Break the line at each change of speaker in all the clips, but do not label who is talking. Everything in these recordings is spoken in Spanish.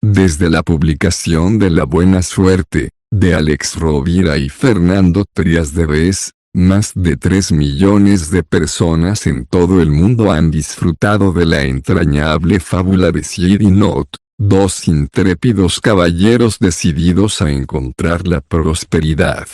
Desde la publicación de La Buena Suerte, de Alex Rovira y Fernando Trías de Bes, más de 3 millones de personas en todo el mundo han disfrutado de la entrañable fábula de Sid y Not, dos intrépidos caballeros decididos a encontrar la prosperidad.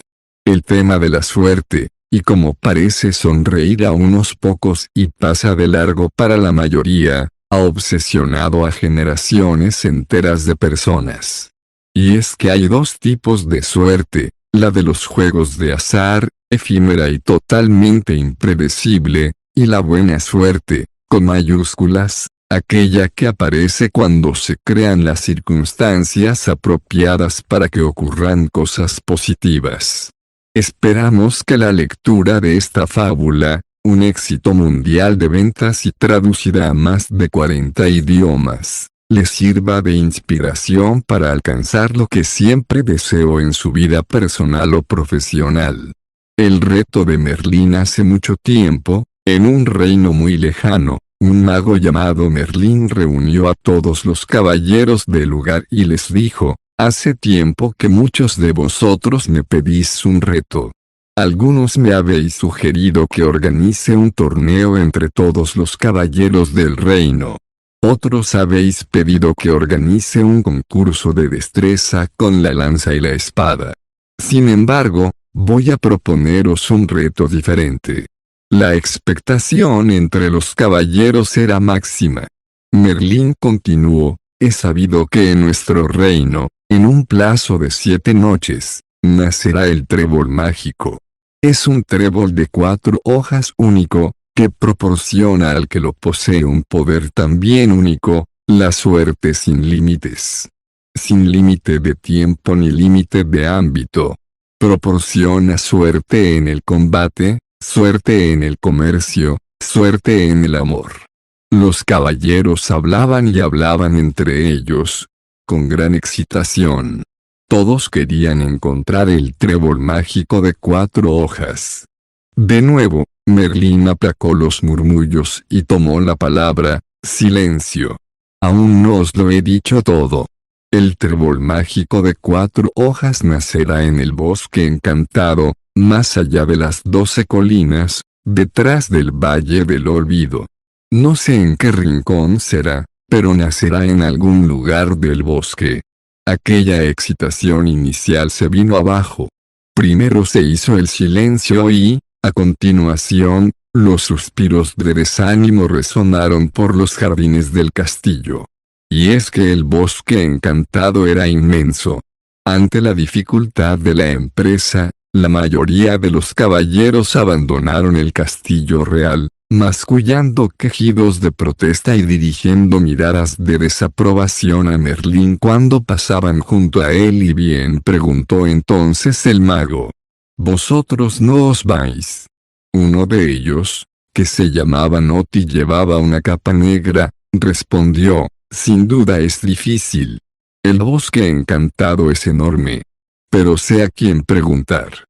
El tema de la suerte, y como parece sonreír a unos pocos y pasa de largo para la mayoría, ha obsesionado a generaciones enteras de personas. Y es que hay dos tipos de suerte, la de los juegos de azar, efímera y totalmente impredecible, y la buena suerte, con mayúsculas, aquella que aparece cuando se crean las circunstancias apropiadas para que ocurran cosas positivas. Esperamos que la lectura de esta fábula, un éxito mundial de ventas y traducida a más de 40 idiomas, les sirva de inspiración para alcanzar lo que siempre deseo en su vida personal o profesional. El reto de Merlín. Hace mucho tiempo, en un reino muy lejano, un mago llamado Merlín reunió a todos los caballeros del lugar y les dijo: hace tiempo que muchos de vosotros me pedís un reto. Algunos me habéis sugerido que organice un torneo entre todos los caballeros del reino. Otros habéis pedido que organice un concurso de destreza con la lanza y la espada. Sin embargo, voy a proponeros un reto diferente. La expectación entre los caballeros era máxima. Merlín continuó: he sabido que en nuestro reino, en un plazo de 7 noches, nacerá el trébol mágico. Es un trébol de 4 hojas único, que proporciona al que lo posee un poder también único, la suerte sin límites. Sin límite de tiempo ni límite de ámbito. Proporciona suerte en el combate, suerte en el comercio, suerte en el amor. Los caballeros hablaban y hablaban entre ellos, con gran excitación. Todos querían encontrar el trébol mágico de 4 hojas. De nuevo, Merlín aplacó los murmullos y tomó la palabra: silencio. Aún no os lo he dicho todo. El trébol mágico de 4 hojas nacerá en el bosque encantado, más allá de las 12 colinas, detrás del Valle del Olvido. No sé en qué rincón será, pero nacerá en algún lugar del bosque. Aquella excitación inicial se vino abajo. Primero se hizo el silencio y, a continuación, los suspiros de desánimo resonaron por los jardines del castillo. Y es que el bosque encantado era inmenso. Ante la dificultad de la empresa, la mayoría de los caballeros abandonaron el castillo real, mascullando quejidos de protesta y dirigiendo miradas de desaprobación a Merlín cuando pasaban junto a él. ¿Y bien?, preguntó entonces el mago. ¿Vosotros no os vais? Uno de ellos, que se llamaba Not y llevaba una capa negra, respondió: sin duda es difícil. El bosque encantado es enorme. Pero sé a quién preguntar.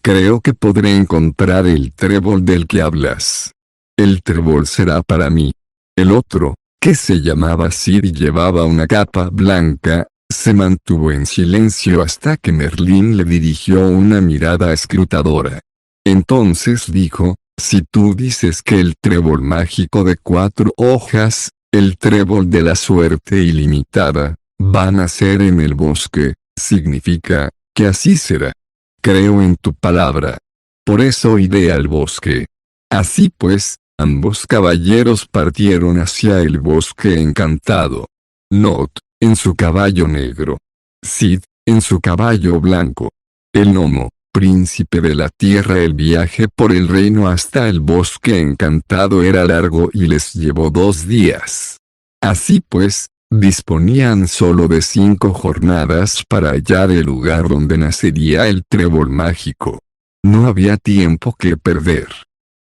Creo que podré encontrar el trébol del que hablas. El trébol será para mí. El otro, que se llamaba Sid y llevaba una capa blanca, se mantuvo en silencio hasta que Merlín le dirigió una mirada escrutadora. Entonces dijo: si tú dices que el trébol mágico de 4 hojas, el trébol de la suerte ilimitada, va a nacer en el bosque, significa que así será. Creo en tu palabra. Por eso iré al bosque. Así pues, ambos caballeros partieron hacia el bosque encantado. Not, en su caballo negro. Sid, en su caballo blanco. El gnomo, príncipe de la tierra. El viaje por el reino hasta el bosque encantado era largo y les llevó 2 días. Así pues, disponían solo de 5 jornadas para hallar el lugar donde nacería el trébol mágico. No había tiempo que perder.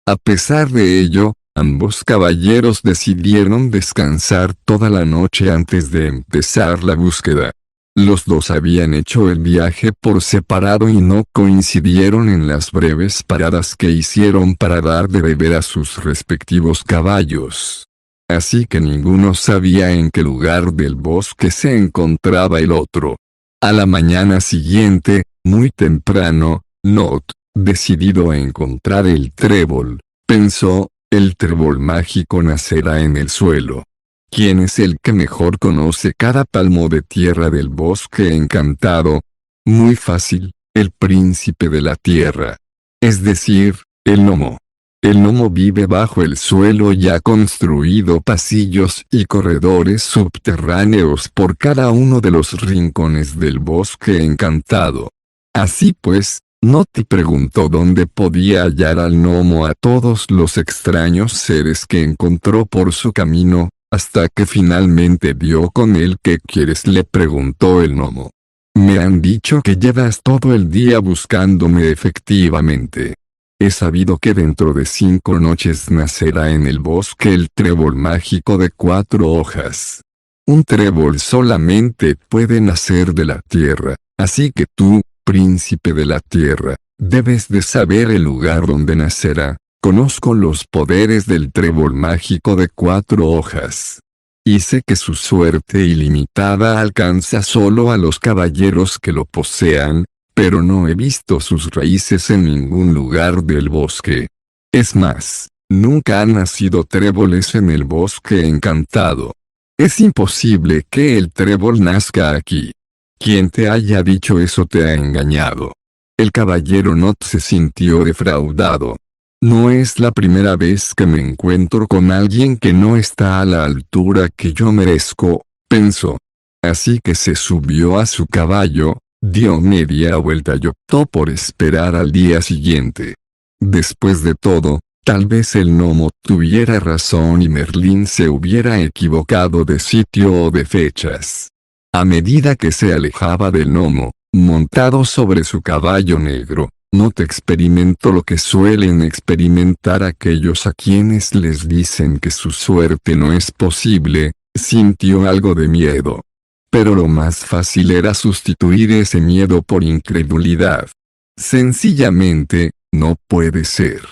A pesar de ello, ambos caballeros decidieron descansar toda la noche antes de empezar la búsqueda. Los dos habían hecho el viaje por separado y no coincidieron en las breves paradas que hicieron para dar de beber a sus respectivos caballos. Así que ninguno sabía en qué lugar del bosque se encontraba el otro. A la mañana siguiente, muy temprano, Not, decidido a encontrar el trébol, pensó, el trébol mágico nacerá en el suelo. ¿Quién es el que mejor conoce cada palmo de tierra del bosque encantado? Muy fácil, el príncipe de la tierra. Es decir, el gnomo. El gnomo vive bajo el suelo y ha construido pasillos y corredores subterráneos por cada uno de los rincones del bosque encantado. Así pues, Noti preguntó dónde podía hallar al gnomo a todos los extraños seres que encontró por su camino, hasta que finalmente dio con él. ¿Qué quieres?, le preguntó el gnomo. Me han dicho que llevas todo el día buscándome. Efectivamente. He sabido que dentro de 5 noches nacerá en el bosque el trébol mágico de 4 hojas. Un trébol solamente puede nacer de la tierra, así que tú, príncipe de la tierra, debes de saber el lugar donde nacerá. Conozco los poderes del trébol mágico de 4 hojas. Y sé que su suerte ilimitada alcanza solo a los caballeros que lo posean, pero no he visto sus raíces en ningún lugar del bosque. Es más, nunca han nacido tréboles en el bosque encantado. Es imposible que el trébol nazca aquí. Quien te haya dicho eso te ha engañado. El caballero Not se sintió defraudado. No es la primera vez que me encuentro con alguien que no está a la altura que yo merezco, pensó. Así que se subió a su caballo, dio media vuelta y optó por esperar al día siguiente. Después de todo, tal vez el gnomo tuviera razón y Merlín se hubiera equivocado de sitio o de fechas. A medida que se alejaba del gnomo, montado sobre su caballo negro, Not experimentó lo que suelen experimentar aquellos a quienes les dicen que su suerte no es posible, sintió algo de miedo. Pero lo más fácil era sustituir ese miedo por incredulidad. Sencillamente, no puede ser.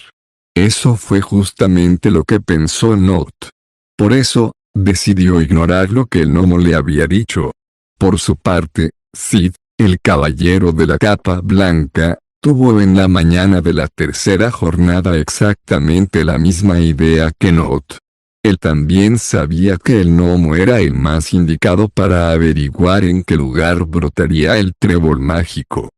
Eso fue justamente lo que pensó Not. Por eso, decidió ignorar lo que el gnomo le había dicho. Por su parte, Sid, el caballero de la capa blanca, tuvo en la mañana de la tercera jornada exactamente la misma idea que Not. Él también sabía que el gnomo era el más indicado para averiguar en qué lugar brotaría el trébol mágico.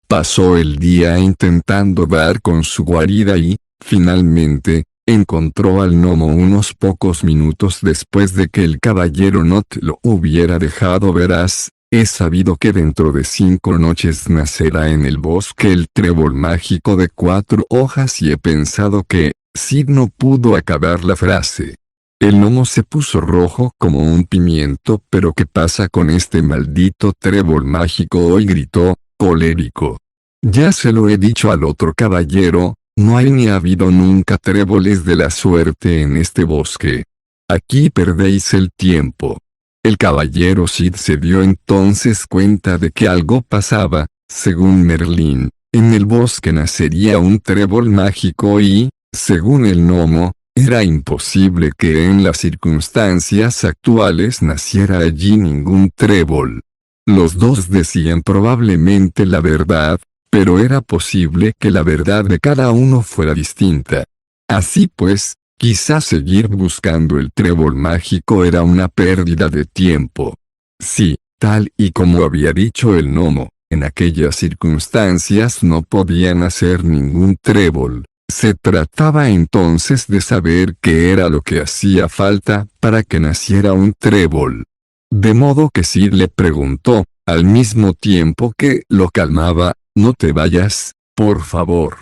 Pasó el día intentando dar con su guarida y, finalmente, encontró al gnomo unos pocos minutos después de que el caballero Not lo hubiera dejado. Verás, he sabido que dentro de 5 noches nacerá en el bosque el trébol mágico de 4 hojas y he pensado que, Sid no pudo acabar la frase. El gnomo se puso rojo como un pimiento. ¿Pero qué pasa con este maldito trébol mágico hoy?, gritó, colérico. Ya se lo he dicho al otro caballero, no hay ni ha habido nunca tréboles de la suerte en este bosque. Aquí perdéis el tiempo. El caballero Sid se dio entonces cuenta de que algo pasaba. Según Merlín, en el bosque nacería un trébol mágico y, según el gnomo, era imposible que en las circunstancias actuales naciera allí ningún trébol. Los dos decían probablemente la verdad, pero era posible que la verdad de cada uno fuera distinta. Así pues, quizás seguir buscando el trébol mágico era una pérdida de tiempo. Sí, tal y como había dicho el gnomo, en aquellas circunstancias no podía nacer ningún trébol. Se trataba entonces de saber qué era lo que hacía falta para que naciera un trébol. De modo que Sid le preguntó, al mismo tiempo que lo calmaba, no te vayas, por favor.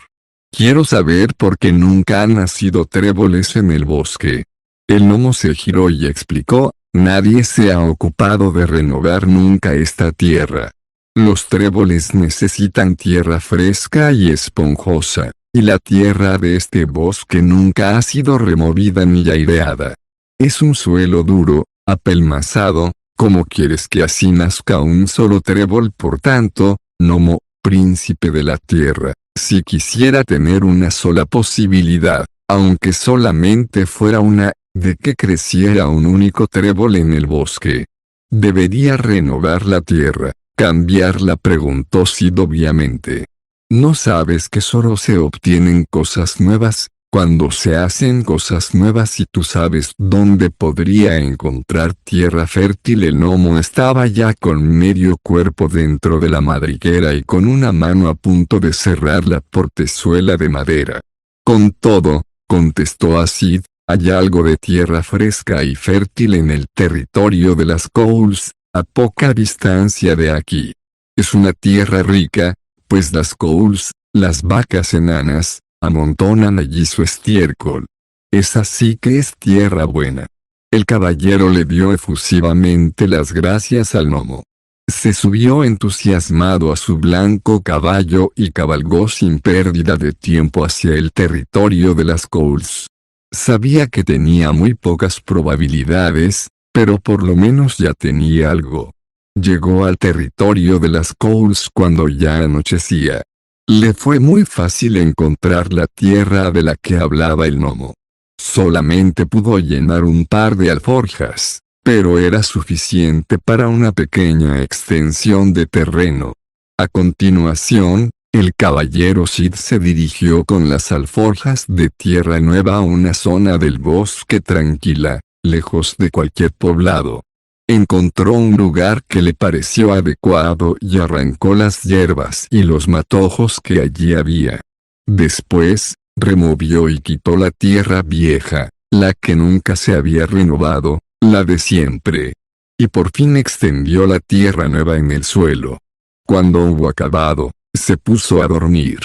Quiero saber por qué nunca han nacido tréboles en el bosque. El gnomo se giró y explicó, nadie se ha ocupado de renovar nunca esta tierra. Los tréboles necesitan tierra fresca y esponjosa, y la tierra de este bosque nunca ha sido removida ni aireada. Es un suelo duro, apelmazado. ¿Cómo quieres que así nazca un solo trébol? Por tanto, gnomo, príncipe de la tierra, si quisiera tener una sola posibilidad, aunque solamente fuera una, de que creciera un único trébol en el bosque. ¿Debería renovar la tierra, cambiarla?, preguntó Sid obviamente. ¿No sabes que solo se obtienen cosas nuevas, cuando se hacen cosas nuevas y tú sabes dónde podría encontrar tierra fértil? El gnomo estaba ya con medio cuerpo dentro de la madriguera y con una mano a punto de cerrar la portezuela de madera. Con todo, contestó a Sid, hay algo de tierra fresca y fértil en el territorio de las Cowls, a poca distancia de aquí. Es una tierra rica, pues las Cowls, las vacas enanas, amontonan allí su estiércol. Es así que es tierra buena. El caballero le dio efusivamente las gracias al gnomo. Se subió entusiasmado a su blanco caballo y cabalgó sin pérdida de tiempo hacia el territorio de las Cowls. Sabía que tenía muy pocas probabilidades, pero por lo menos ya tenía algo. Llegó al territorio de las Cowls cuando ya anochecía. Le fue muy fácil encontrar la tierra de la que hablaba el gnomo. Solamente pudo llenar un par de alforjas, pero era suficiente para una pequeña extensión de terreno. A continuación, el caballero Sid se dirigió con las alforjas de tierra nueva a una zona del bosque tranquila, lejos de cualquier poblado. Encontró un lugar que le pareció adecuado y arrancó las hierbas y los matojos que allí había. Después, removió y quitó la tierra vieja, la que nunca se había renovado, la de siempre. Y por fin extendió la tierra nueva en el suelo. Cuando hubo acabado, se puso a dormir.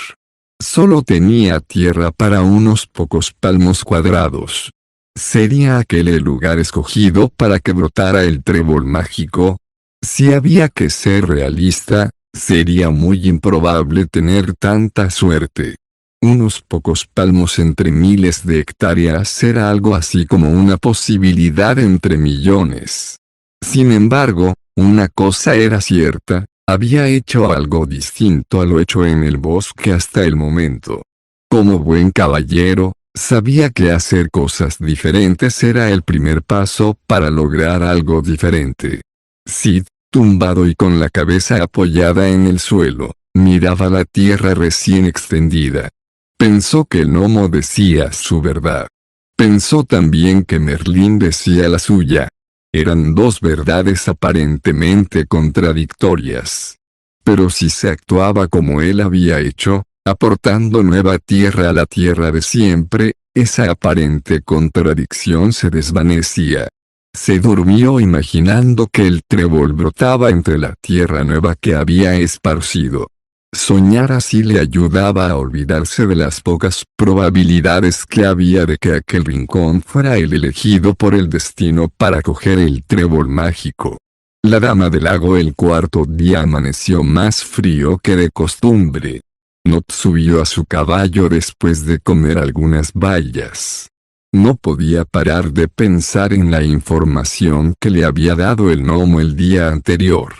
Solo tenía tierra para unos pocos palmos cuadrados. ¿Sería aquel el lugar escogido para que brotara el trébol mágico? Si había que ser realista, sería muy improbable tener tanta suerte. Unos pocos palmos entre miles de hectáreas era algo así como una posibilidad entre millones. Sin embargo, una cosa era cierta, había hecho algo distinto a lo hecho en el bosque hasta el momento. Como buen caballero, sabía que hacer cosas diferentes era el primer paso para lograr algo diferente. Sid, tumbado y con la cabeza apoyada en el suelo, miraba la tierra recién extendida. Pensó que el gnomo decía su verdad. Pensó también que Merlín decía la suya. Eran dos verdades aparentemente contradictorias. Pero si se actuaba como él había hecho, aportando nueva tierra a la tierra de siempre, esa aparente contradicción se desvanecía. Se durmió imaginando que el trébol brotaba entre la tierra nueva que había esparcido. Soñar así le ayudaba a olvidarse de las pocas probabilidades que había de que aquel rincón fuera el elegido por el destino para coger el trébol mágico. La dama del lago el cuarto día amaneció más frío que de costumbre. Not subió a su caballo después de comer algunas bayas. No podía parar de pensar en la información que le había dado el gnomo el día anterior.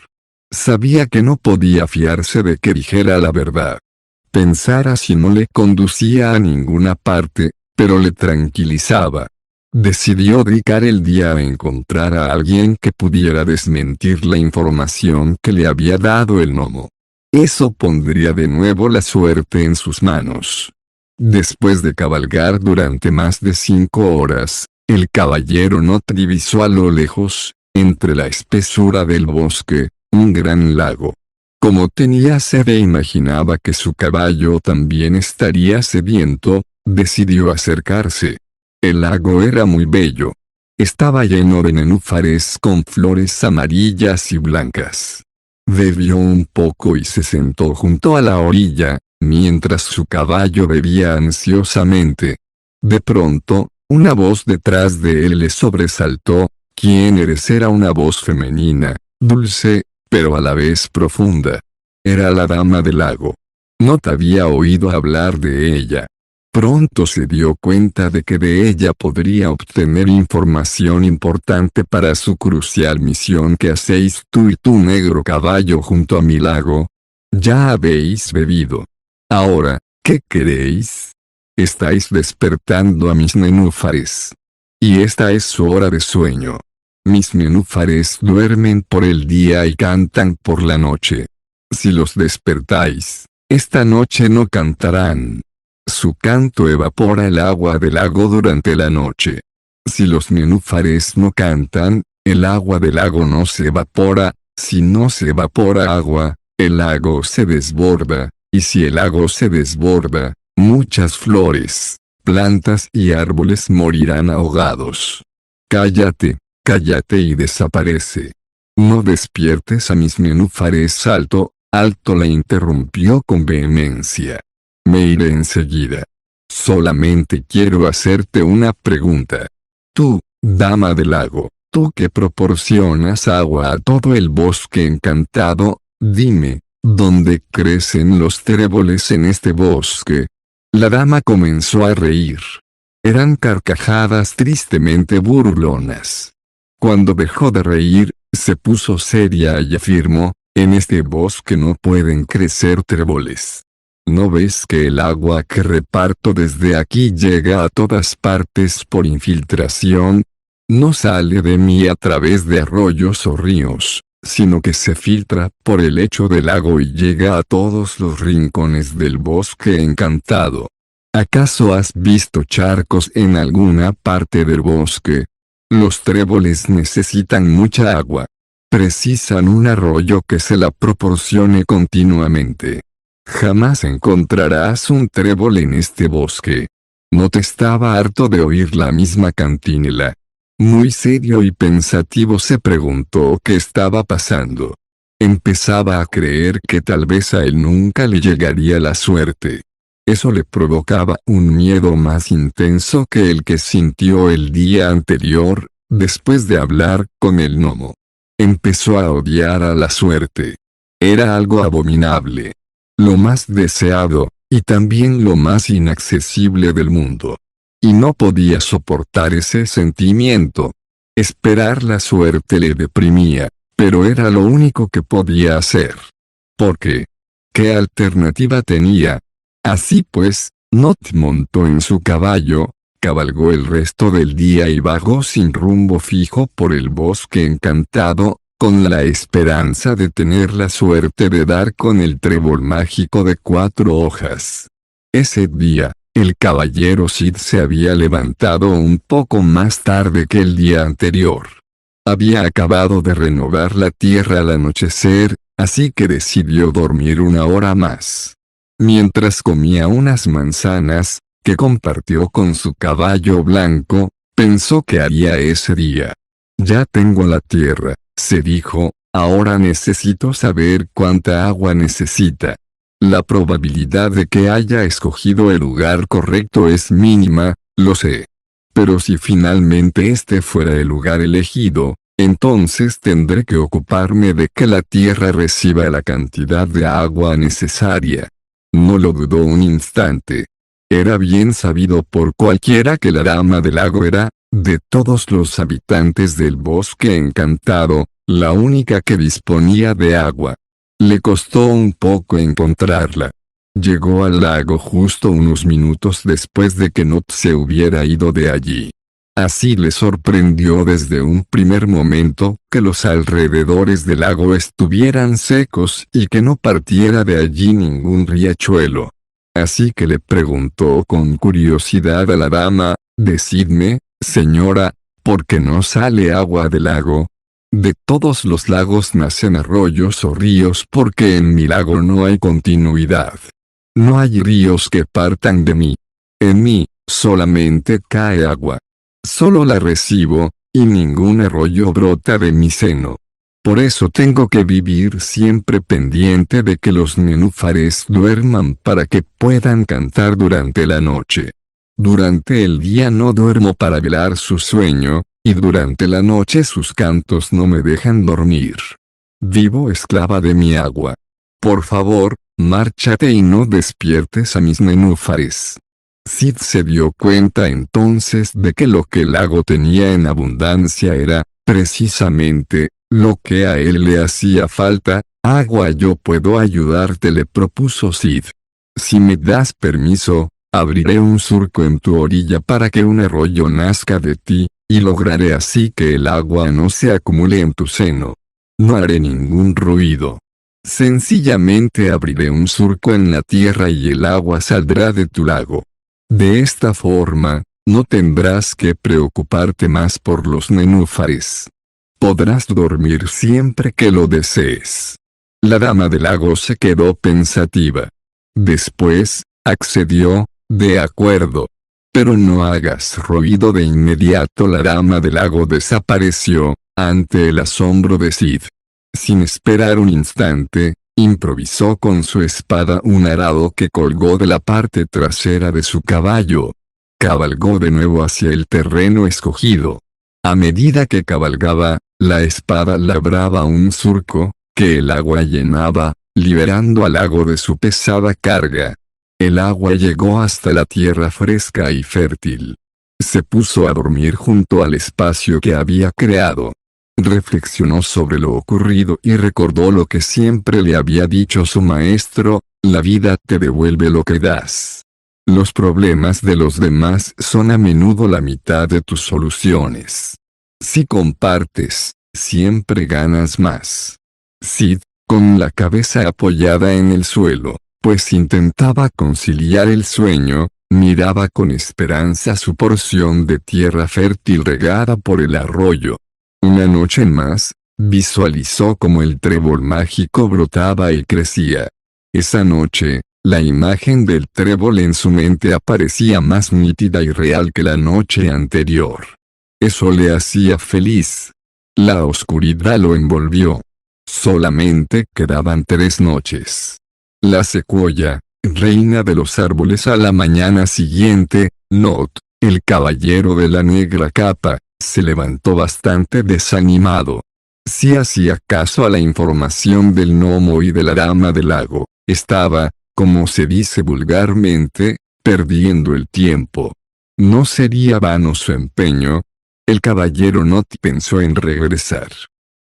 Sabía que no podía fiarse de que dijera la verdad. Pensar así no le conducía a ninguna parte, pero le tranquilizaba. Decidió dedicar el día a encontrar a alguien que pudiera desmentir la información que le había dado el gnomo. Eso pondría de nuevo la suerte en sus manos. Después de cabalgar durante más de 5 horas, el caballero Not divisó a lo lejos, entre la espesura del bosque, un gran lago. Como tenía sed e imaginaba que su caballo también estaría sediento, decidió acercarse. El lago era muy bello. Estaba lleno de nenúfares con flores amarillas y blancas. Bebió un poco y se sentó junto a la orilla, mientras su caballo bebía ansiosamente. De pronto, una voz detrás de él le sobresaltó. ¿Quién eres? Era una voz femenina, dulce, pero a la vez profunda. Era la dama del lago. No te había oído hablar de ella. Pronto se dio cuenta de que de ella podría obtener información importante para su crucial misión. ¿Qué hacéis tú y tu negro caballo junto a mi lago? Ya habéis bebido. Ahora, ¿qué queréis? Estáis despertando a mis nenúfares. Y esta es su hora de sueño. Mis nenúfares duermen por el día y cantan por la noche. Si los despertáis, esta noche no cantarán. Su canto evapora el agua del lago durante la noche. Si los nenúfares no cantan, el agua del lago no se evapora. Si no se evapora agua, el lago se desborda, y si el lago se desborda, muchas flores, plantas y árboles morirán ahogados. Cállate, cállate y desaparece. No despiertes a mis nenúfares. Alto, alto, la interrumpió con vehemencia. Me iré enseguida. Solamente quiero hacerte una pregunta. Tú, dama del lago, tú que proporcionas agua a todo el bosque encantado, dime, ¿dónde crecen los tréboles en este bosque? La dama comenzó a reír. Eran carcajadas tristemente burlonas. Cuando dejó de reír, se puso seria y afirmó, en este bosque no pueden crecer tréboles. ¿No ves que el agua que reparto desde aquí llega a todas partes por infiltración? No sale de mí a través de arroyos o ríos, sino que se filtra por el lecho del lago y llega a todos los rincones del bosque encantado. ¿Acaso has visto charcos en alguna parte del bosque? Los tréboles necesitan mucha agua. Precisan un arroyo que se la proporcione continuamente. Jamás encontrarás un trébol en este bosque. ¿No te estaba harto de oír la misma cantinela? Muy serio y pensativo se preguntó qué estaba pasando. Empezaba a creer que tal vez a él nunca le llegaría la suerte. Eso le provocaba un miedo más intenso que el que sintió el día anterior, después de hablar con el gnomo. Empezó a odiar a la suerte. Era algo abominable. Lo más deseado, y también lo más inaccesible del mundo. Y no podía soportar ese sentimiento. Esperar la suerte le deprimía, pero era lo único que podía hacer. ¿Por qué? ¿Qué alternativa tenía? Así pues, Not montó en su caballo, cabalgó el resto del día y vagó sin rumbo fijo por el bosque encantado, con la esperanza de tener la suerte de dar con el trébol mágico de 4 hojas. Ese día, el caballero Cid se había levantado un poco más tarde que el día anterior. Había acabado de renovar la tierra al anochecer, así que decidió dormir una hora más. Mientras comía unas manzanas, que compartió con su caballo blanco, pensó que haría ese día. Ya tengo la tierra, se dijo, ahora necesito saber cuánta agua necesita. La probabilidad de que haya escogido el lugar correcto es mínima, lo sé. Pero si finalmente este fuera el lugar elegido, entonces tendré que ocuparme de que la tierra reciba la cantidad de agua necesaria. No lo dudó un instante. Era bien sabido por cualquiera que la dama del lago era, de todos los habitantes del bosque encantado, la única que disponía de agua. Le costó un poco encontrarla. Llegó al lago justo unos minutos después de que Not se hubiera ido de allí. Así le sorprendió desde un primer momento que los alrededores del lago estuvieran secos y que no partiera de allí ningún riachuelo. Así que le preguntó con curiosidad a la dama, «Decidme, señora, ¿por qué no sale agua del lago? De todos los lagos nacen arroyos o ríos porque en mi lago no hay continuidad. No hay ríos que partan de mí. En mí, solamente cae agua. Solo la recibo, y ningún arroyo brota de mi seno. Por eso tengo que vivir siempre pendiente de que los nenúfares duerman para que puedan cantar durante la noche. Durante el día no duermo para velar su sueño, y durante la noche sus cantos no me dejan dormir. Vivo esclava de mi agua. Por favor, márchate y no despiertes a mis nenúfares». Cid se dio cuenta entonces de que lo que el lago tenía en abundancia era, precisamente, lo que a él le hacía falta. «Agua, yo puedo ayudarte», le propuso Cid. «Si me das permiso, Abriré un surco en tu orilla para que un arroyo nazca de ti, y lograré así que el agua no se acumule en tu seno. No haré ningún ruido. Sencillamente abriré un surco en la tierra y el agua saldrá de tu lago. De esta forma, no tendrás que preocuparte más por los nenúfares. Podrás dormir siempre que lo desees. La dama del lago se quedó pensativa. Después, accedió, de acuerdo. Pero no hagas ruido. De inmediato la dama del lago desapareció, ante el asombro de Sid. Sin esperar un instante, improvisó con su espada un arado que colgó de la parte trasera de su caballo. Cabalgó de nuevo hacia el terreno escogido. A medida que cabalgaba, la espada labraba un surco, que el agua llenaba, liberando al lago de su pesada carga. El agua llegó hasta la tierra fresca y fértil. Se puso a dormir junto al espacio que había creado. Reflexionó sobre lo ocurrido y recordó lo que siempre le había dicho su maestro: la vida te devuelve lo que das. Los problemas de los demás son a menudo la mitad de tus soluciones. Si compartes, siempre ganas más. Sid, con la cabeza apoyada en el suelo, pues intentaba conciliar el sueño, miraba con esperanza su porción de tierra fértil regada por el arroyo. Una noche más, visualizó cómo el trébol mágico brotaba y crecía. Esa noche, la imagen del trébol en su mente aparecía más nítida y real que la noche anterior. Eso le hacía feliz. La oscuridad lo envolvió. Solamente quedaban 3 noches. La secuoya, reina de los árboles. A la mañana siguiente, Not, el caballero de la negra capa, se levantó bastante desanimado. Si hacía caso a la información del gnomo y de la dama del lago, estaba, como se dice vulgarmente, perdiendo el tiempo. ¿No sería vano su empeño? El caballero Not pensó en regresar.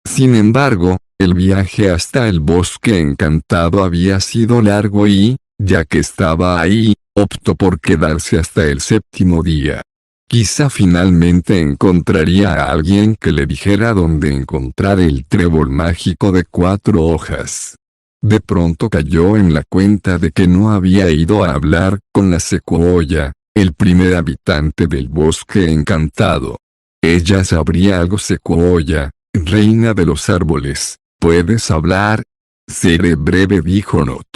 Sin embargo, el viaje hasta el bosque encantado había sido largo y, ya que estaba ahí, optó por quedarse hasta el 7º día. Quizá finalmente encontraría a alguien que le dijera dónde encontrar el trébol mágico de 4 hojas. De pronto cayó en la cuenta de que no había ido a hablar con la secuoya, el primer habitante del bosque encantado. Ella sabría algo. Secuoya, reina de los árboles, ¿puedes hablar? Seré breve, dijo Not.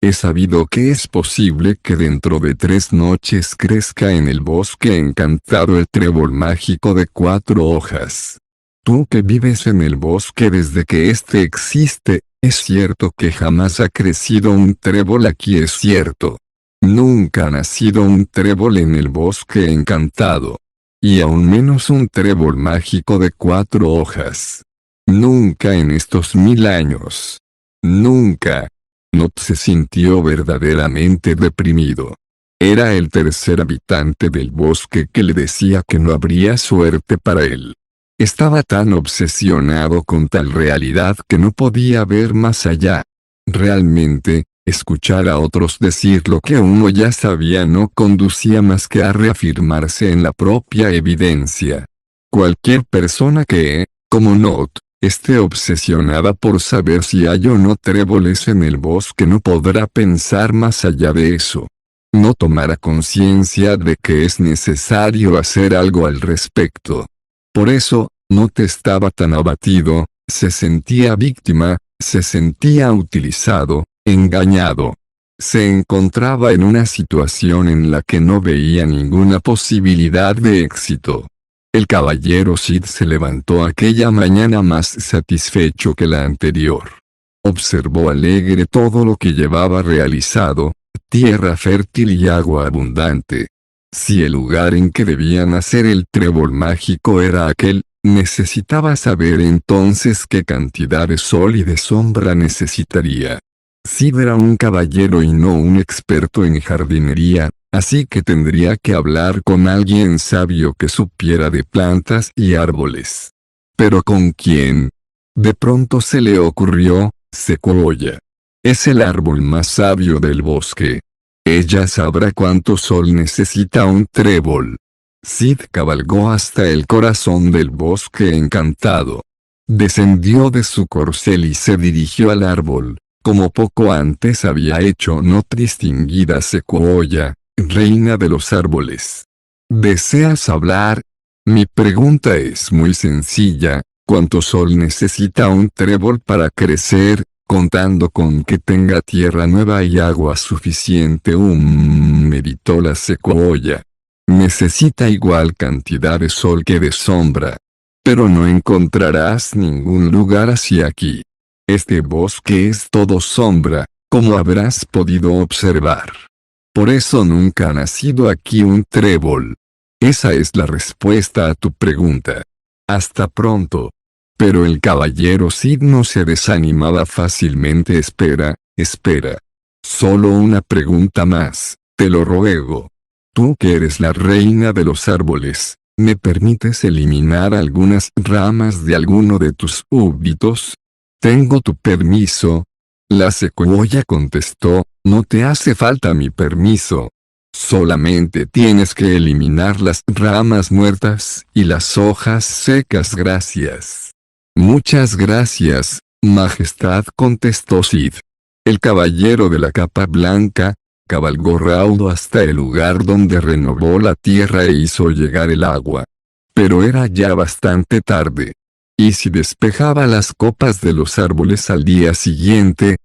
He sabido que es posible que dentro de 3 noches crezca en el bosque encantado el trébol mágico de 4 hojas. Tú que vives en el bosque desde que éste existe, es cierto que jamás ha crecido un trébol aquí. Es cierto. Nunca ha nacido un trébol en el bosque encantado. Y aún menos un trébol mágico de 4 hojas. Nunca en estos 1000 años. Nunca. Not se sintió verdaderamente deprimido. Era el tercer habitante del bosque que le decía que no habría suerte para él. Estaba tan obsesionado con tal realidad que no podía ver más allá. Realmente, escuchar a otros decir lo que uno ya sabía no conducía más que a reafirmarse en la propia evidencia. Cualquier persona que, como Not, esté obsesionada por saber si hay o no tréboles en el bosque no podrá pensar más allá de eso. No tomará conciencia de que es necesario hacer algo al respecto. Por eso, Not estaba tan abatido, se sentía víctima, se sentía utilizado, engañado. Se encontraba en una situación en la que no veía ninguna posibilidad de éxito. El caballero Sid se levantó aquella mañana más satisfecho que la anterior. Observó alegre todo lo que llevaba realizado, tierra fértil y agua abundante. Si el lugar en que debía nacer el trébol mágico era aquel, necesitaba saber entonces qué cantidad de sol y de sombra necesitaría. Sid era un caballero y no un experto en jardinería, así que tendría que hablar con alguien sabio que supiera de plantas y árboles. ¿Pero con quién? De pronto se le ocurrió: secuoya. Es el árbol más sabio del bosque. Ella sabrá cuánto sol necesita un trébol. Sid cabalgó hasta el corazón del bosque encantado. Descendió de su corcel y se dirigió al árbol, como poco antes había hecho Not distinguida Sequoia, reina de los árboles. ¿Deseas hablar? Mi pregunta es muy sencilla, ¿cuánto sol necesita un trébol para crecer, contando con que tenga tierra nueva y agua suficiente? Meditó la Sequoia. Necesita igual cantidad de sol que de sombra. Pero no encontrarás ningún lugar así aquí. Este bosque es todo sombra, como habrás podido observar. Por eso nunca ha nacido aquí un trébol. Esa es la respuesta a tu pregunta. Hasta pronto. Pero el caballero Sid no se desanimaba fácilmente. Espera. Solo una pregunta más, te lo ruego. Tú que eres la reina de los árboles, ¿me permites eliminar algunas ramas de alguno de tus súbditos? ¿Tengo tu permiso? La Sequoia contestó, no te hace falta mi permiso. Solamente tienes que eliminar las ramas muertas y las hojas secas. Gracias. Muchas gracias, Majestad, contestó Sid. El caballero de la capa blanca cabalgó raudo hasta el lugar donde renovó la tierra e hizo llegar el agua. Pero era ya bastante tarde. Y si despejaba las copas de los árboles al día siguiente,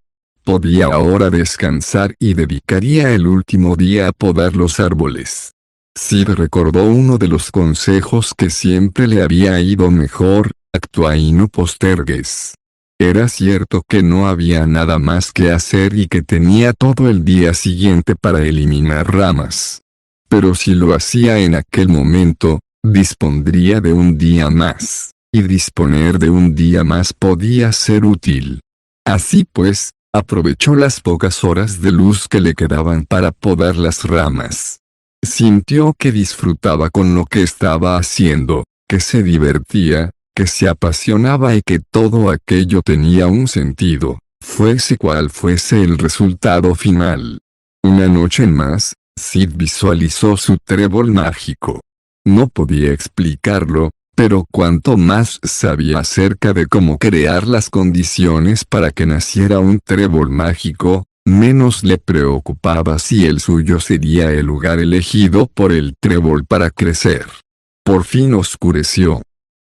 podía ahora descansar y dedicaría el último día a podar los árboles. Sid recordó uno de los consejos que siempre le había ido mejor: actúa y no postergues. Era cierto que no había nada más que hacer y que tenía todo el día siguiente para eliminar ramas. Pero si lo hacía en aquel momento, dispondría de un día más, y disponer de un día más podía ser útil. Así pues, aprovechó las pocas horas de luz que le quedaban para podar las ramas. Sintió que disfrutaba con lo que estaba haciendo, que se divertía, que se apasionaba y que todo aquello tenía un sentido, fuese cual fuese el resultado final. Una noche más, Sid visualizó su trébol mágico. No podía explicarlo, pero cuanto más sabía acerca de cómo crear las condiciones para que naciera un trébol mágico, menos le preocupaba si el suyo sería el lugar elegido por el trébol para crecer. Por fin oscureció.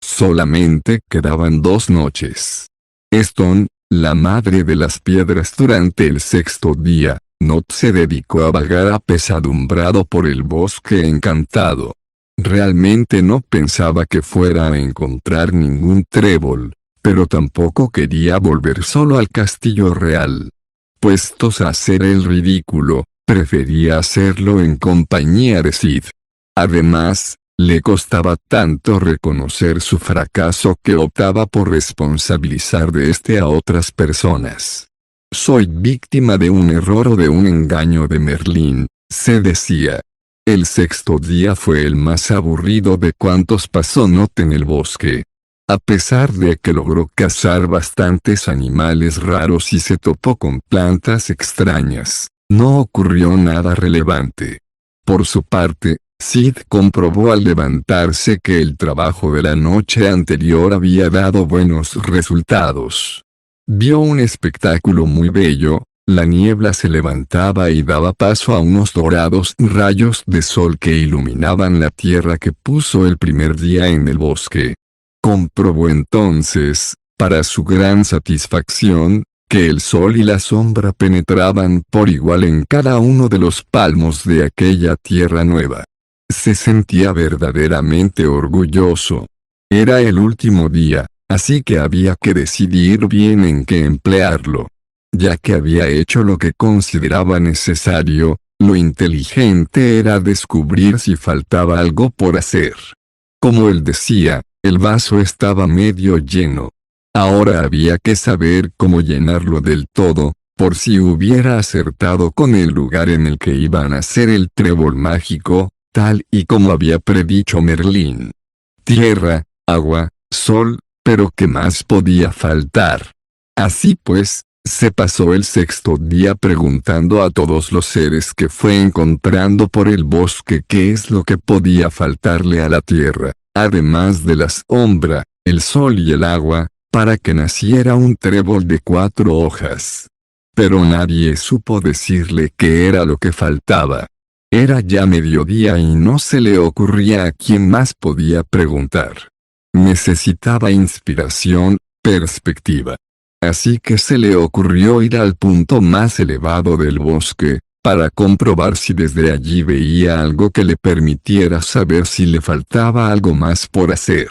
Solamente quedaban 2 noches. Stone, la madre de las piedras, durante el 6º día, Not se dedicó a vagar apesadumbrado por el bosque encantado. Realmente no pensaba que fuera a encontrar ningún trébol, pero tampoco quería volver solo al castillo real. Puestos a hacer el ridículo, prefería hacerlo en compañía de Sid. Además, le costaba tanto reconocer su fracaso que optaba por responsabilizar de este a otras personas. Soy víctima de un error o de un engaño de Merlín, se decía. El 6º día fue el más aburrido de cuantos pasó Not en el bosque. A pesar de que logró cazar bastantes animales raros y se topó con plantas extrañas, no ocurrió nada relevante. Por su parte, Sid comprobó al levantarse que el trabajo de la noche anterior había dado buenos resultados. Vio un espectáculo muy bello. La niebla se levantaba y daba paso a unos dorados rayos de sol que iluminaban la tierra que puso el primer día en el bosque. Comprobó entonces, para su gran satisfacción, que el sol y la sombra penetraban por igual en cada uno de los palmos de aquella tierra nueva. Se sentía verdaderamente orgulloso. Era el último día, así que había que decidir bien en qué emplearlo. Ya que había hecho lo que consideraba necesario, lo inteligente era descubrir si faltaba algo por hacer. Como él decía, el vaso estaba medio lleno. Ahora había que saber cómo llenarlo del todo, por si hubiera acertado con el lugar en el que iba a nacer el trébol mágico, tal y como había predicho Merlín. Tierra, agua, sol, pero ¿qué más podía faltar? Así pues, Se pasó el sexto día preguntando a todos los seres que fue encontrando por el bosque qué es lo que podía faltarle a la tierra, además de la sombra, el sol y el agua, para que naciera un trébol de 4 hojas. Pero nadie supo decirle qué era lo que faltaba. Era ya mediodía y no se le ocurría a quién más podía preguntar. Necesitaba inspiración, perspectiva. Así que se le ocurrió ir al punto más elevado del bosque, para comprobar si desde allí veía algo que le permitiera saber si le faltaba algo más por hacer.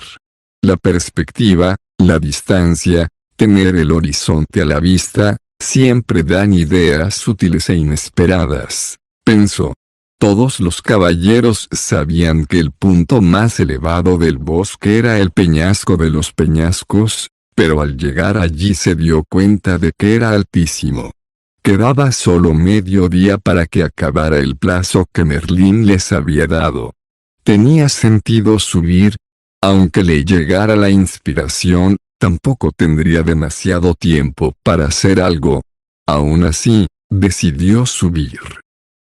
La perspectiva, la distancia, tener el horizonte a la vista, siempre dan ideas útiles e inesperadas, pensó. Todos los caballeros sabían que el punto más elevado del bosque era el peñasco de los peñascos, pero al llegar allí se dio cuenta de que era altísimo. Quedaba solo medio día para que acabara el plazo que Merlín les había dado. Tenía sentido subir. Aunque le llegara la inspiración, tampoco tendría demasiado tiempo para hacer algo. Aún así, decidió subir.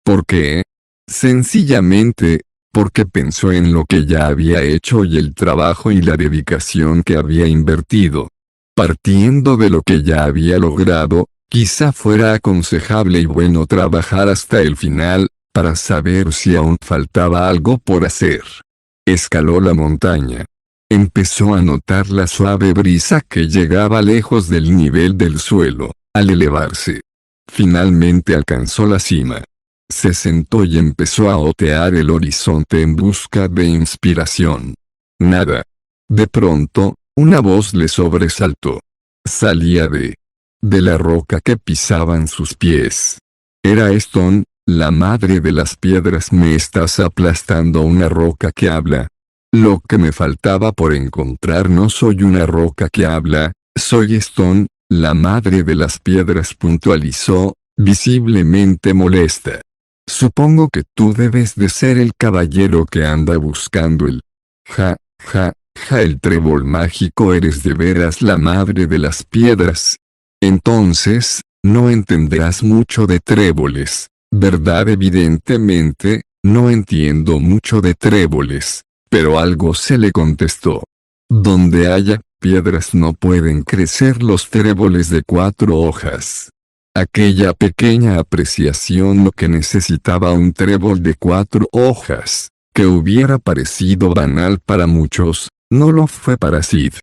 ¿Por qué? Sencillamente, porque pensó en lo que ya había hecho y el trabajo y la dedicación que había invertido. Partiendo de lo que ya había logrado, quizá fuera aconsejable y bueno trabajar hasta el final, para saber si aún faltaba algo por hacer. Escaló la montaña. Empezó a notar la suave brisa que llegaba lejos del nivel del suelo, al elevarse. Finalmente alcanzó la cima. Se sentó y empezó a otear el horizonte en busca de inspiración. Nada. De pronto, una voz le sobresaltó. Salía de la roca que pisaban sus pies. Era Stone, la madre de las piedras. Me estás aplastando una roca que habla. Lo que me faltaba por encontrar no soy una roca que habla, soy Stone, la madre de las piedras, puntualizó, visiblemente molesta. Supongo que tú debes de ser el caballero que anda buscando el el trébol mágico. Eres de veras la madre de las piedras. Entonces, no entenderás mucho de tréboles, ¿verdad? Evidentemente, no entiendo mucho de tréboles, pero algo se le contestó. Donde haya piedras no pueden crecer los tréboles de 4 hojas. Aquella pequeña apreciación, lo que necesitaba un trébol de 4 hojas, que hubiera parecido banal para muchos, no lo fue para Sid.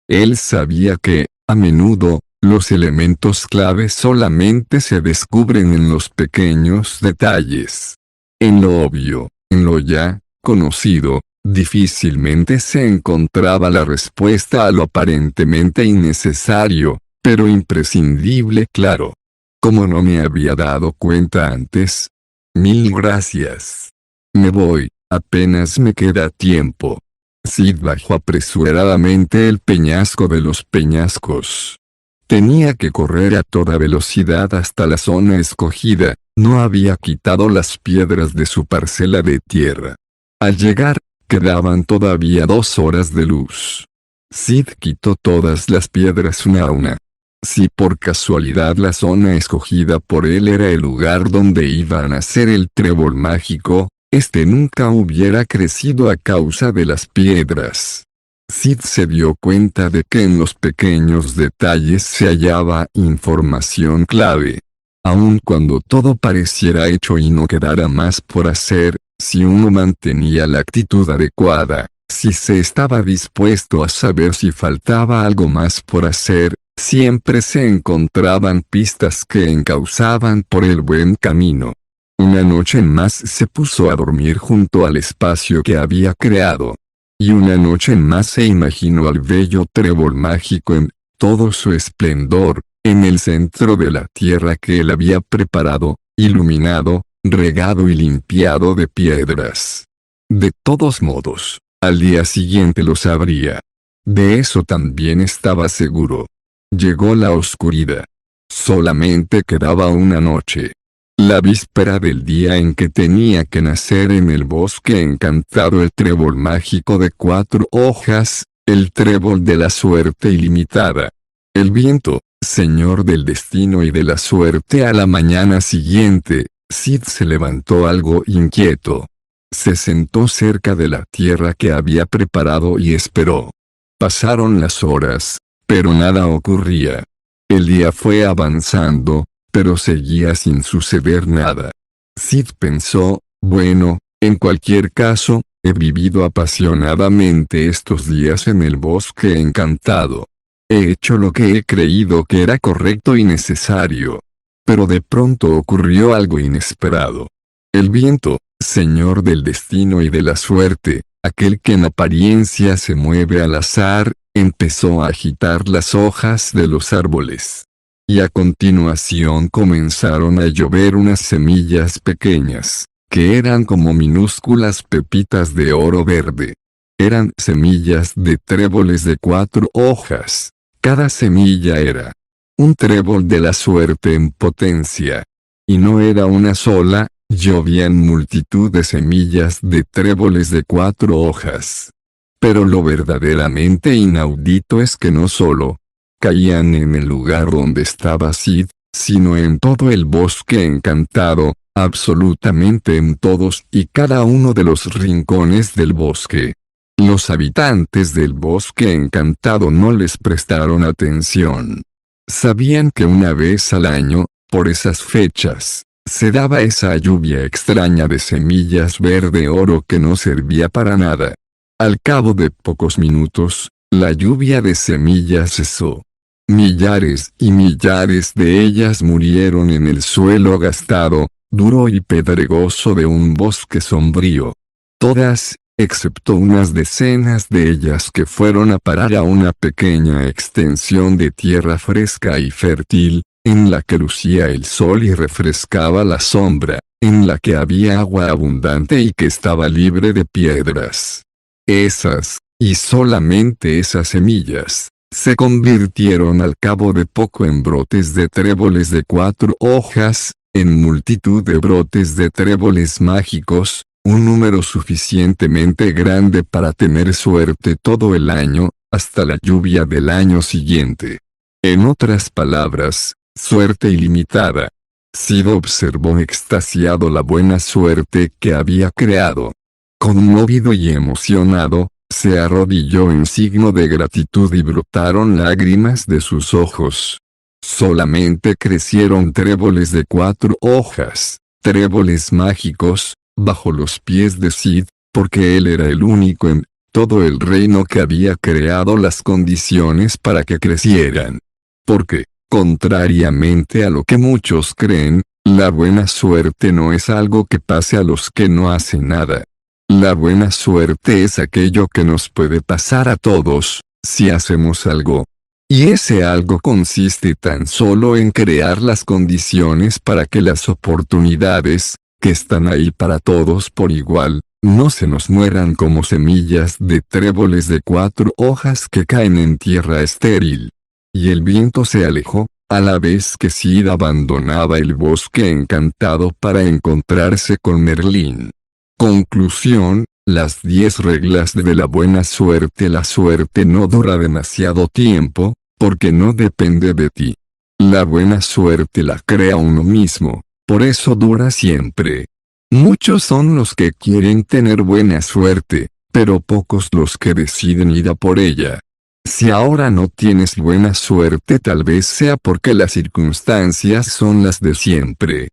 Él sabía que, a menudo, los elementos clave solamente se descubren en los pequeños detalles. En lo obvio, en lo ya conocido, difícilmente se encontraba la respuesta a lo aparentemente innecesario, pero imprescindible. Claro. ¿Cómo no me había dado cuenta antes? Mil gracias. Me voy, apenas me queda tiempo. Sid bajó apresuradamente el peñasco de los peñascos. Tenía que correr a toda velocidad hasta la zona escogida. No había quitado las piedras de su parcela de tierra. Al llegar, quedaban todavía 2 horas de luz. Sid quitó todas las piedras una a una. Si por casualidad la zona escogida por él era el lugar donde iba a nacer el trébol mágico, este nunca hubiera crecido a causa de las piedras. Sid se dio cuenta de que en los pequeños detalles se hallaba información clave. Aun cuando todo pareciera hecho y no quedara más por hacer, si uno mantenía la actitud adecuada, si se estaba dispuesto a saber si faltaba algo más por hacer, siempre se encontraban pistas que encauzaban por el buen camino. Una noche más se puso a dormir junto al espacio que había creado. Y una noche más se imaginó al bello trébol mágico en todo su esplendor, en el centro de la tierra que él había preparado, iluminado, regado y limpiado de piedras. De todos modos, al día siguiente lo sabría. De eso también estaba seguro. Llegó la oscuridad. Solamente quedaba una noche. La víspera del día en que tenía que nacer en el bosque encantado el trébol mágico de 4 hojas, el trébol de la suerte ilimitada. El viento, señor del destino y de la suerte. A la mañana siguiente, Sid se levantó algo inquieto. Se sentó cerca de la tierra que había preparado y esperó. Pasaron las horas, pero nada ocurría. El día fue avanzando, pero seguía sin suceder nada. Sid pensó, bueno, en cualquier caso, he vivido apasionadamente estos días en el bosque encantado. He hecho lo que he creído que era correcto y necesario. Pero de pronto ocurrió algo inesperado. El viento, señor del destino y de la suerte, aquel que en apariencia se mueve al azar, empezó a agitar las hojas de los árboles. Y a continuación comenzaron a llover unas semillas pequeñas, que eran como minúsculas pepitas de oro verde. Eran semillas de tréboles de 4 hojas. Cada semilla era un trébol de la suerte en potencia. Y no era una sola, llovían multitud de semillas de tréboles de 4 hojas. Pero lo verdaderamente inaudito es que no solo caían en el lugar donde estaba Sid, sino en todo el bosque encantado, absolutamente en todos y cada uno de los rincones del bosque. Los habitantes del bosque encantado no les prestaron atención. Sabían que una vez al año, por esas fechas, se daba esa lluvia extraña de semillas verde oro que no servía para nada. Al cabo de pocos minutos, la lluvia de semillas cesó. Millares y millares de ellas murieron en el suelo gastado, duro y pedregoso de un bosque sombrío. Todas, excepto unas decenas de ellas que fueron a parar a una pequeña extensión de tierra fresca y fértil, en la que lucía el sol y refrescaba la sombra, en la que había agua abundante y que estaba libre de piedras. Esas, y solamente esas semillas, se convirtieron al cabo de poco en brotes de tréboles de 4 hojas, en multitud de brotes de tréboles mágicos, un número suficientemente grande para tener suerte todo el año, hasta la lluvia del año siguiente. En otras palabras, suerte ilimitada. Sid observó extasiado la buena suerte que había creado. Conmovido y emocionado, se arrodilló en signo de gratitud y brotaron lágrimas de sus ojos. Solamente crecieron tréboles de 4 hojas, tréboles mágicos, bajo los pies de Sid, porque él era el único en todo el reino que había creado las condiciones para que crecieran. Porque, contrariamente a lo que muchos creen, la buena suerte no es algo que pase a los que no hacen nada. La buena suerte es aquello que nos puede pasar a todos, si hacemos algo. Y ese algo consiste tan solo en crear las condiciones para que las oportunidades, que están ahí para todos por igual, no se nos mueran como semillas de tréboles de 4 hojas que caen en tierra estéril. Y el viento se alejó, a la vez que Sid abandonaba el bosque encantado para encontrarse con Merlín. Conclusión: las 10 reglas de la buena suerte. La suerte no dura demasiado tiempo, porque no depende de ti. La buena suerte la crea uno mismo, por eso dura siempre. Muchos son los que quieren tener buena suerte, pero pocos los que deciden ir a por ella. Si ahora no tienes buena suerte, tal vez sea porque las circunstancias son las de siempre.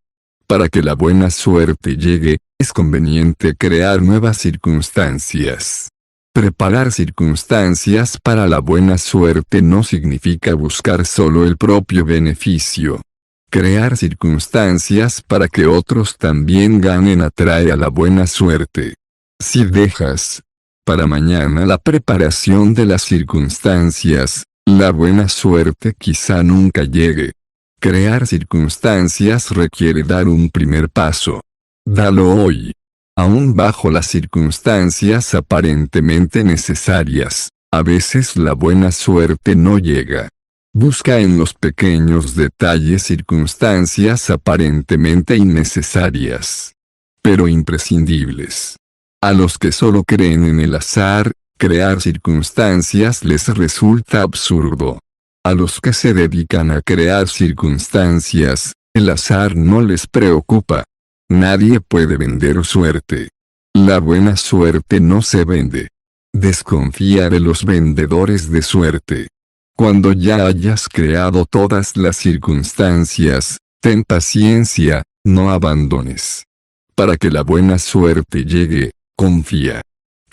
Para que la buena suerte llegue, es conveniente crear nuevas circunstancias. Preparar circunstancias para la buena suerte no significa buscar solo el propio beneficio. Crear circunstancias para que otros también ganen atrae a la buena suerte. Si dejas para mañana la preparación de las circunstancias, la buena suerte quizá nunca llegue. Crear circunstancias requiere dar un primer paso. Dalo hoy. Aún bajo las circunstancias aparentemente necesarias, a veces la buena suerte no llega. Busca en los pequeños detalles circunstancias aparentemente innecesarias, pero imprescindibles. A los que solo creen en el azar, crear circunstancias les resulta absurdo. A los que se dedican a crear circunstancias, el azar no les preocupa. Nadie puede vender suerte. La buena suerte no se vende. Desconfía de los vendedores de suerte. Cuando ya hayas creado todas las circunstancias, ten paciencia, no abandones. Para que la buena suerte llegue, confía.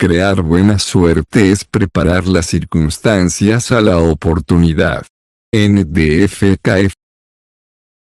Crear buena suerte es preparar las circunstancias a la oportunidad. NDFKF